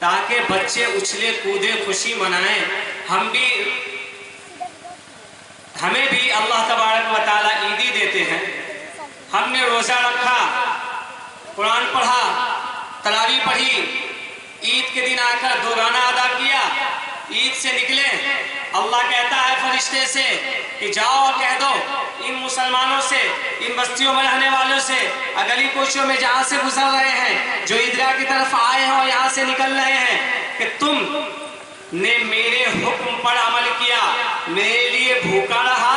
تاکہ بچے اچھلے کودے خوشی منائیں. ہمیں بھی اللہ تبارک و تعالیٰ عیدی دیتے ہیں. ہم نے روزہ رکھا، قرآن پڑھا، تراویح پڑھی، عید کے دن آ کر دوگانہ ادا کیا، عید سے نکلے. اللہ کہتا ہے فرشتے سے کہ جاؤ کہہ دو ان مسلمانوں سے، ان بستیوں میں رہنے والوں سے، گلی کوچوں میں جہاں سے گزر رہے ہیں، جو عیدگاہ کی طرف آئے ہیں اور یہاں سے نکل رہے ہیں، کہ تم نے میرے حکم پر عمل کیا، میرے لیے بھوکا رہا،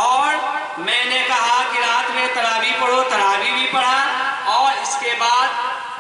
اور میں نے کہا کہ رات میں تراویح پڑھو، تراویح بھی پڑھا، اور اس کے بعد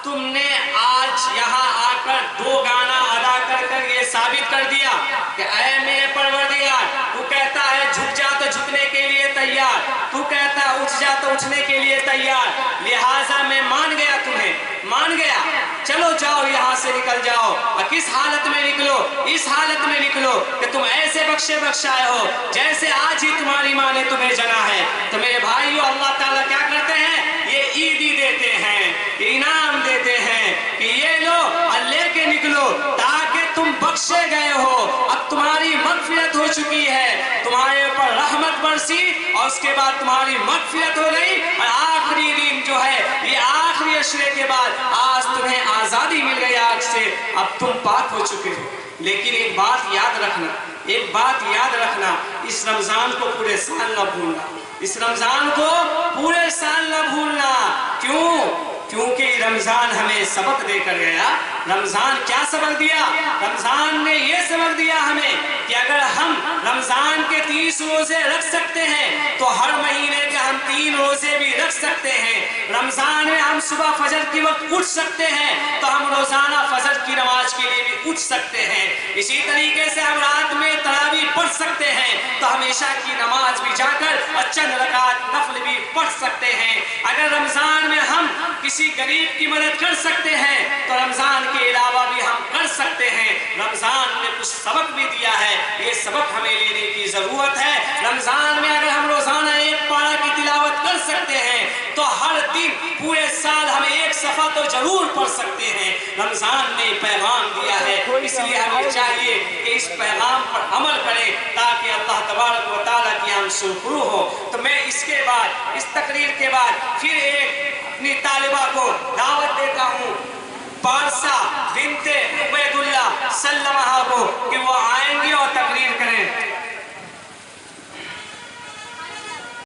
تم نے آج یہاں آ کر دو گانا ادا کر کر یہ ثابت کر دیا کہ اے میرے پروردگار، تو کہتا ہے جھک جا تو جھکنے کے لیے تیار، تو کہتا ہے اٹھ جا تو اٹھنے کے لیے تیار، لہٰذا میں مان گیا تمہیں، مان گیا، چلو جاؤ یہاں سے نکل جاؤ. اور کس حالت میں نکلو؟ اس حالت میں نکلو کہ تم ایسے بخشے بخشائے ہو جیسے آج ہی تمہاری ماں نے تمہیں جنا ہے. تو میرے بھائیو، اللہ تعالیٰ کیا کرتے ہیں؟ یہ عیدی دیتے ہیں، انعام دیتے ہیں کہ یہ لو اور لے کے نکلو، تاکہ تم بخشے گئے ہو، اب تمہاری مغفرت ہو چکی ہے، تمہارے اوپر رحمت برسی اور اس کے بعد تمہاری مغفرت ہو گئی، اور آخری دن جو ہے یہ آخری عشرے کے بعد آج تمہیں آزادی مل گئی آگ سے، اب تم پاک ہو چکے ہو. لیکن ایک بات یاد رکھنا، ایک بات یاد رکھنا، اس رمضان کو پورے سال نہ بھولنا، اس رمضان کو پورے سال نہ بھولنا. کیوں؟ کیونکہ رمضان ہمیں سبق دے کر گیا. رمضان کیا سبق دیا؟ رمضان نے یہ سبق دیا ہمیں کہ اگر ہم رمضان کے 30 روزے رکھ سکتے ہیں تو ہر مہینے کے ہم 3 روزے بھی رکھ سکتے ہیں. رمضان میں ہم صبح فجر کے وقت اٹھ سکتے ہیں تو ہم روزانہ فجر کی نماز کے لیے بھی اٹھ سکتے ہیں. اسی طریقے سے ہم رات میں تراویح پڑھ سکتے ہیں تو ہمیشہ کی نماز بھی جا کر اور چند رکعت نفل بھی پڑھ سکتے ہیں. اگر رمضان میں ہم کسی غریب کی مدد کر سکتے ہیں تو رمضان کے علاوہ بھی ہم کر سکتے ہیں. رمضان نے کچھ سبق بھی دیا ہے، یہ سبق ہمیں لینے کی ضرورت ہے. رمضان میں اگر ہم روزانہ ایک پارہ کی تلاوت کر سکتے ہیں تو ہر دن پورے سال ہم ایک صفحہ تو ضرور پڑھ سکتے ہیں. رمضان نے پیغام دیا ہے، اس لیے ہمیں چاہیے کہ اس پیغام پر عمل کریں تاکہ اللہ تبارک و تعالیٰ کی ہم سرخرو ہو. تو میں اس کے بعد، اس تقریر کے بعد پھر ایک اپنی طالبہ کو دعوت دیتا ہوں، پارسا بنت عبید اللہ سلمہ کو، کہ وہ آئیں گے اور تقریر کریں.